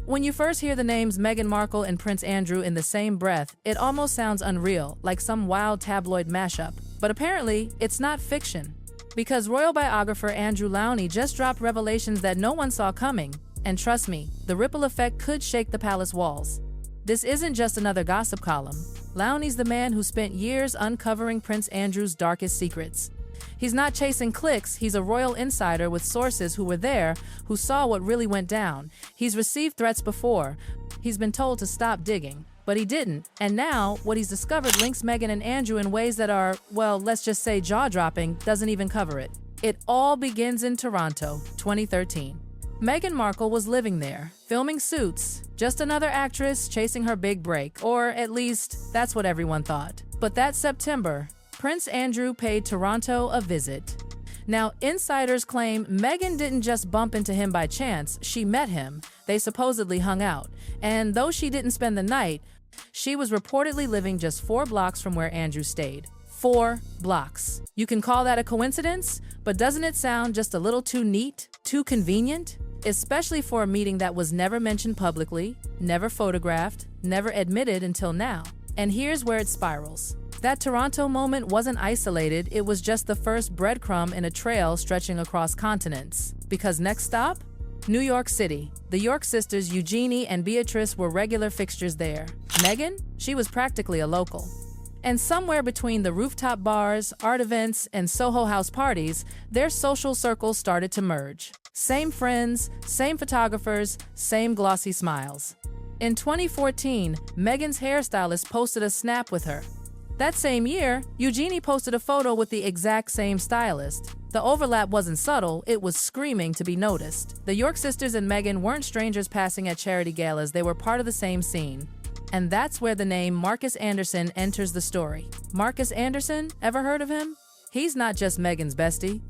When you first hear the names Meghan Markle and Prince Andrew in the same breath, it almost sounds unreal, like some wild tabloid mashup. But apparently, it's not fiction. Because royal biographer Andrew Lownie just dropped revelations that no one saw coming. And trust me, the ripple effect could shake the palace walls. This isn't just another gossip column. Lownie's the man who spent years uncovering Prince Andrew's darkest secrets. He's not chasing clicks, he's a royal insider with sources who were there, who saw what really went down. He's received threats before. He's been told to stop digging, but he didn't. And now, what he's discovered links Meghan and Andrew in ways that are, well, let's just say jaw-dropping, doesn't even cover it. It all begins in Toronto, 2013. Meghan Markle was living there, filming Suits, just another actress chasing her big break, or at least, that's what everyone thought. But that September, Prince Andrew paid Toronto a visit. Now, insiders claim Meghan didn't just bump into him by chance, she met him. They supposedly hung out. And though she didn't spend the night, she was reportedly living just 4 blocks from where Andrew stayed. 4 blocks. You can call that a coincidence, but doesn't it sound just a little too neat, too convenient? Especially for a meeting that was never mentioned publicly, never photographed, never admitted until now. And here's where it spirals. That Toronto moment wasn't isolated, it was just the first breadcrumb in a trail stretching across continents. Because next stop? New York City. The York sisters Eugenie and Beatrice were regular fixtures there. Meghan? She was practically a local. And somewhere between the rooftop bars, art events, and Soho House parties, their social circles started to merge. Same friends, same photographers, same glossy smiles. In 2014, Meghan's hairstylist posted a snap with her. That same year, Eugenie posted a photo with the exact same stylist. The overlap wasn't subtle, it was screaming to be noticed. The York sisters and Meghan weren't strangers passing at charity galas, they were part of the same scene. And that's where the name Marcus Anderson enters the story. Marcus Anderson, ever heard of him? He's not just Meghan's bestie.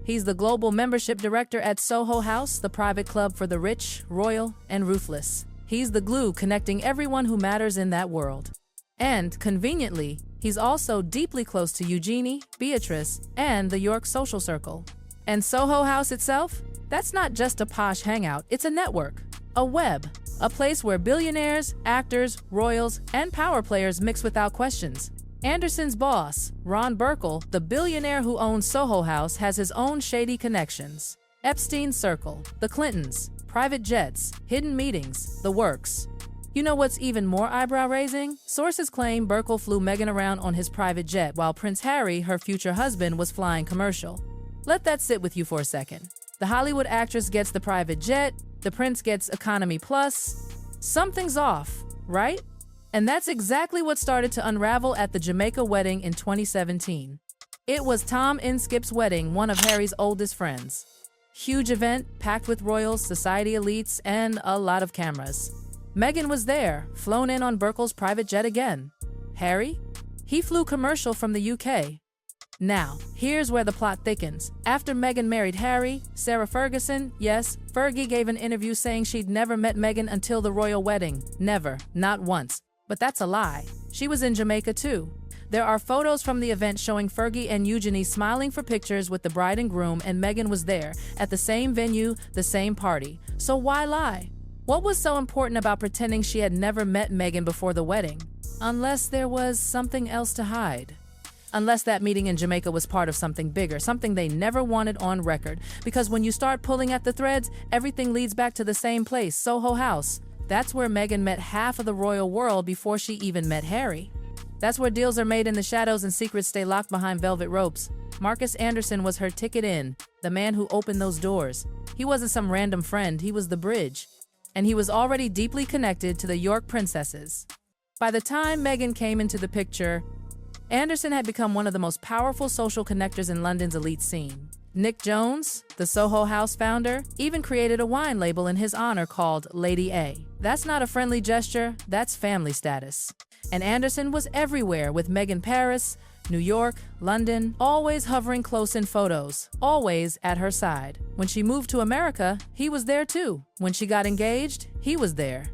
He's the global membership director at Soho House, the private club for the rich, royal, and ruthless. He's the glue connecting everyone who matters in that world. And, conveniently, he's also deeply close to Eugenie, Beatrice, and the York social circle. And Soho House itself? That's not just a posh hangout, it's a network, a web, a place where billionaires, actors, royals, and power players mix without questions. Anderson's boss, Ron Burkle, the billionaire who owns Soho House, has his own shady connections. Epstein's circle, the Clintons, private jets, hidden meetings, the works. You know what's even more eyebrow-raising? Sources claim Burkle flew Meghan around on his private jet while Prince Harry, her future husband, was flying commercial. Let that sit with you for a second. The Hollywood actress gets the private jet, the prince gets economy plus. Something's off, right? And that's exactly what started to unravel at the Jamaica wedding in 2017. It was Tom Inskip's wedding, one of Harry's oldest friends. Huge event, packed with royals, society elites, and a lot of cameras. Meghan was there, flown in on Burkle's private jet again. Harry? He flew commercial from the UK. Now, here's where the plot thickens. After Meghan married Harry, Sarah Ferguson, yes, Fergie gave an interview saying she'd never met Meghan until the royal wedding. Never, not once. But that's a lie. She was in Jamaica too. There are photos from the event showing Fergie and Eugenie smiling for pictures with the bride and groom, and Meghan was there, at the same venue, the same party. So why lie? What was so important about pretending she had never met Meghan before the wedding? Unless there was something else to hide. Unless that meeting in Jamaica was part of something bigger, something they never wanted on record. Because when you start pulling at the threads, everything leads back to the same place, Soho House. That's where Meghan met half of the royal world before she even met Harry. That's where deals are made in the shadows and secrets stay locked behind velvet ropes. Marcus Anderson was her ticket in, the man who opened those doors. He wasn't some random friend, he was the bridge. And he was already deeply connected to the York princesses. By the time Meghan came into the picture, Anderson had become one of the most powerful social connectors in London's elite scene. Nick Jones, the Soho House founder, even created a wine label in his honor called Lady A. That's not a friendly gesture, that's family status. And Anderson was everywhere with Meghan Paris, New York, London, always hovering close in photos, always at her side. When she moved to America, he was there too. When she got engaged, he was there.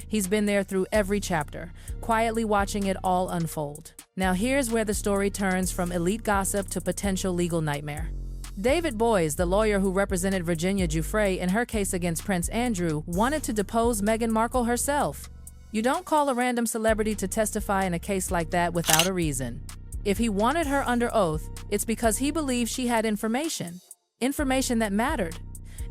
He's been there through every chapter, quietly watching it all unfold. Now here's where the story turns from elite gossip to potential legal nightmare. David Boies, the lawyer who represented Virginia Giuffre in her case against Prince Andrew, wanted to depose Meghan Markle herself. You don't call a random celebrity to testify in a case like that without a reason. If he wanted her under oath, it's because he believed she had information that mattered.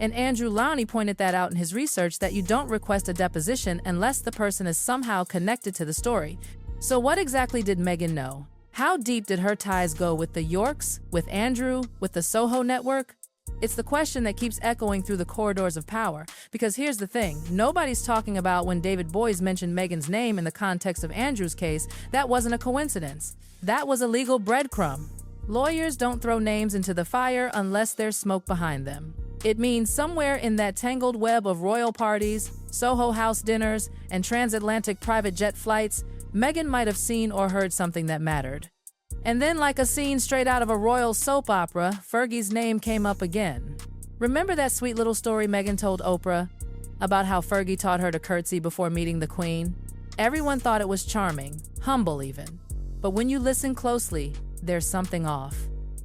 And Andrew Lownie pointed that out in his research, that you don't request a deposition unless the person is somehow connected to the story. So what exactly did Meghan know? How deep did her ties go with the Yorks, with Andrew, with the Soho network? It's the question that keeps echoing through the corridors of power. Because here's the thing, nobody's talking about when David Boies mentioned Meghan's name in the context of Andrew's case. That wasn't a coincidence. That was a legal breadcrumb. Lawyers don't throw names into the fire unless there's smoke behind them. It means somewhere in that tangled web of royal parties, Soho House dinners, and transatlantic private jet flights, Meghan might have seen or heard something that mattered. And then, like a scene straight out of a royal soap opera, Fergie's name came up again. Remember that sweet little story Meghan told Oprah about how Fergie taught her to curtsy before meeting the Queen? Everyone thought it was charming, humble even. But when you listen closely, there's something off.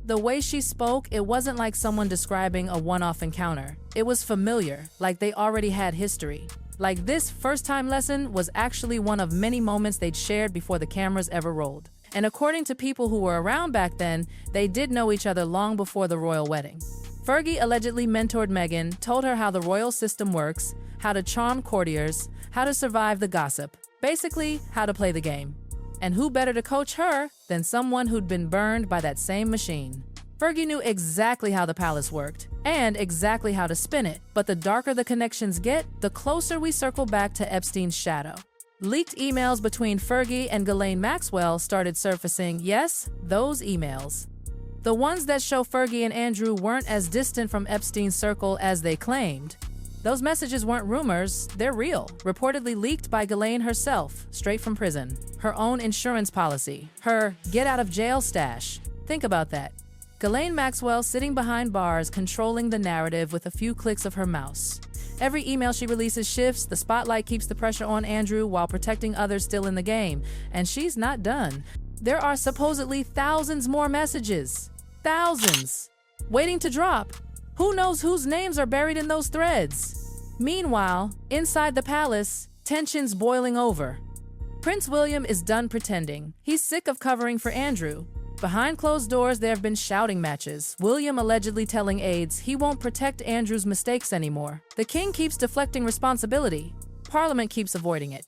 The way she spoke, it wasn't like someone describing a one-off encounter. It was familiar, like they already had history. Like this first-time lesson was actually one of many moments they'd shared before the cameras ever rolled. And according to people who were around back then, they did know each other long before the royal wedding. Fergie allegedly mentored Meghan, told her how the royal system works, how to charm courtiers, how to survive the gossip, basically, how to play the game. And who better to coach her than someone who'd been burned by that same machine? Fergie knew exactly how the palace worked, and exactly how to spin it, but the darker the connections get, the closer we circle back to Epstein's shadow. Leaked emails between Fergie and Ghislaine Maxwell started surfacing, yes, those emails. The ones that show Fergie and Andrew weren't as distant from Epstein's circle as they claimed. Those messages weren't rumors, they're real, reportedly leaked by Ghislaine herself, straight from prison. Her own insurance policy, her get-out-of-jail stash. Think about that. Ghislaine Maxwell sitting behind bars, controlling the narrative with a few clicks of her mouse. Every email she releases shifts, the spotlight keeps the pressure on Andrew while protecting others still in the game. And she's not done. There are supposedly thousands more messages. Thousands. Waiting to drop. Who knows whose names are buried in those threads? Meanwhile, inside the palace, tension's boiling over. Prince William is done pretending. He's sick of covering for Andrew. Behind closed doors, there have been shouting matches, William allegedly telling aides he won't protect Andrew's mistakes anymore. The king keeps deflecting responsibility. Parliament keeps avoiding it.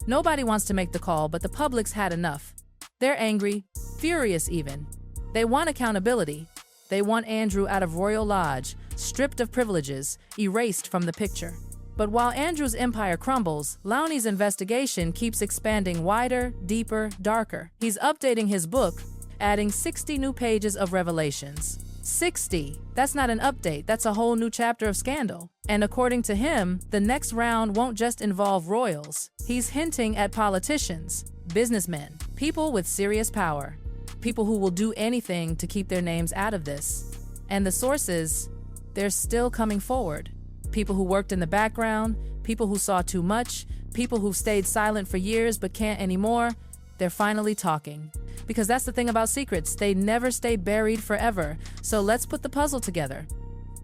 Nobody wants to make the call, but the public's had enough. They're angry, furious even. They want accountability. They want Andrew out of Royal Lodge, stripped of privileges, erased from the picture. But while Andrew's empire crumbles, Lownie's investigation keeps expanding wider, deeper, darker. He's updating his book, adding 60 new pages of revelations. 60! That's not an update, that's a whole new chapter of scandal. And according to him, the next round won't just involve royals. He's hinting at politicians, businessmen, people with serious power, people who will do anything to keep their names out of this. And the sources, they're still coming forward. People who worked in the background, people who saw too much, people who've stayed silent for years but can't anymore, they're finally talking. Because that's the thing about secrets, they never stay buried forever. So let's put the puzzle together.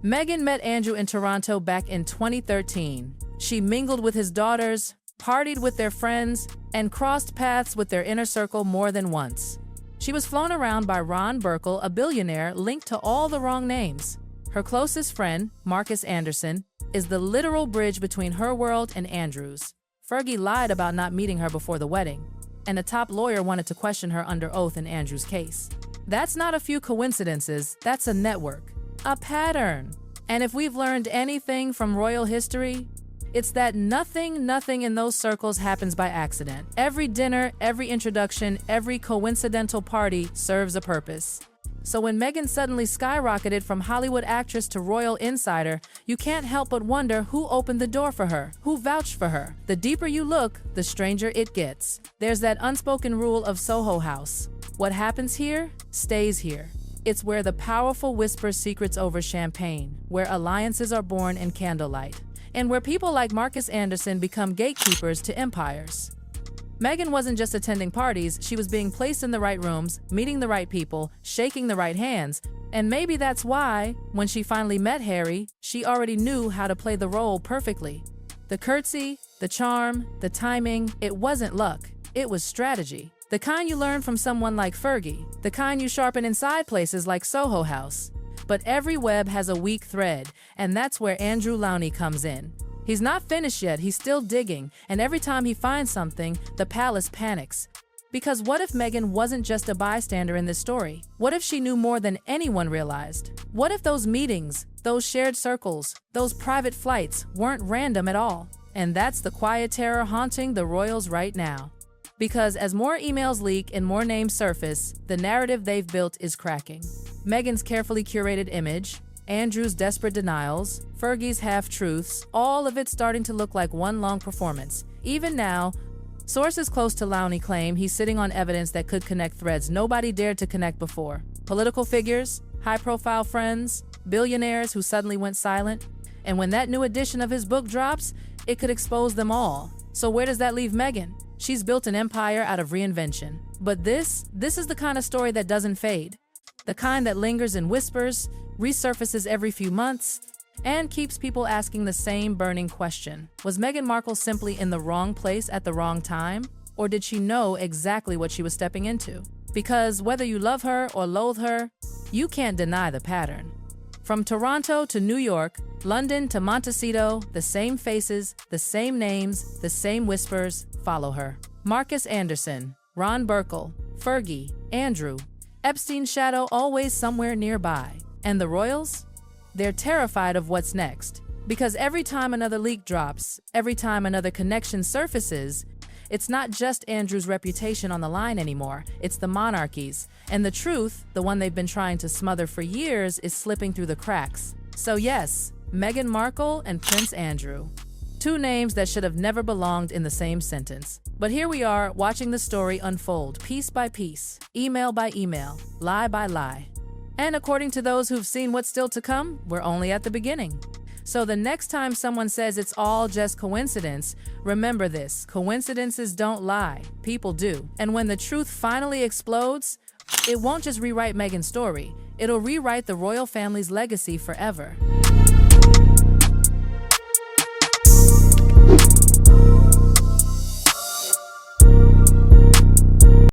Meghan met Andrew in Toronto back in 2013. She mingled with his daughters, partied with their friends, and crossed paths with their inner circle more than once. She was flown around by Ron Burkle, a billionaire linked to all the wrong names. Her closest friend, Marcus Anderson, is the literal bridge between her world and Andrew's. Fergie lied about not meeting her before the wedding, and a top lawyer wanted to question her under oath in Andrew's case. That's not a few coincidences, that's a network, a pattern. And if we've learned anything from royal history, it's that nothing in those circles happens by accident. Every dinner, every introduction, every coincidental party serves a purpose. So when Meghan suddenly skyrocketed from Hollywood actress to royal insider, you can't help but wonder who opened the door for her, who vouched for her. The deeper you look, the stranger it gets. There's that unspoken rule of Soho House. What happens here, stays here. It's where the powerful whisper secrets over champagne, where alliances are born in candlelight, and where people like Marcus Anderson become gatekeepers to empires. Meghan wasn't just attending parties, she was being placed in the right rooms, meeting the right people, shaking the right hands, And maybe that's why, when she finally met Harry, she already knew how to play the role perfectly. The curtsy, the charm, the timing, it wasn't luck, it was strategy. The kind you learn from someone like Fergie, the kind you sharpen inside places like Soho House. But every web has a weak thread, and that's where Andrew Lownie comes in. He's not finished yet, he's still digging, and every time he finds something, the palace panics. Because what if Meghan wasn't just a bystander in this story? What if she knew more than anyone realized? What if those meetings, those shared circles, those private flights weren't random at all? And that's the quiet terror haunting the royals right now. Because as more emails leak and more names surface, the narrative they've built is cracking. Meghan's carefully curated image, Andrew's desperate denials, Fergie's half-truths, all of it starting to look like one long performance. Even now, sources close to Lownie claim he's sitting on evidence that could connect threads nobody dared to connect before. Political figures, high-profile friends, billionaires who suddenly went silent. And when that new edition of his book drops, it could expose them all. So where does that leave Meghan? She's built an empire out of reinvention. But this is the kind of story that doesn't fade. The kind that lingers in whispers, resurfaces every few months, and keeps people asking the same burning question. Was Meghan Markle simply in the wrong place at the wrong time? Or did she know exactly what she was stepping into? Because whether you love her or loathe her, you can't deny the pattern. From Toronto to New York, London to Montecito, the same faces, the same names, the same whispers follow her. Marcus Anderson, Ron Burkle, Fergie, Andrew, Epstein's shadow always somewhere nearby. And the royals? They're terrified of what's next. Because every time another leak drops, every time another connection surfaces, it's not just Andrew's reputation on the line anymore, it's the monarchy's. And the truth, the one they've been trying to smother for years, is slipping through the cracks. So yes, Meghan Markle and Prince Andrew. Two names that should have never belonged in the same sentence. But here we are, watching the story unfold, piece by piece, email by email, lie by lie. And according to those who've seen what's still to come, we're only at the beginning. So the next time someone says it's all just coincidence, remember this: coincidences don't lie, people do. And when the truth finally explodes, it won't just rewrite Meghan's story, it'll rewrite the royal family's legacy forever.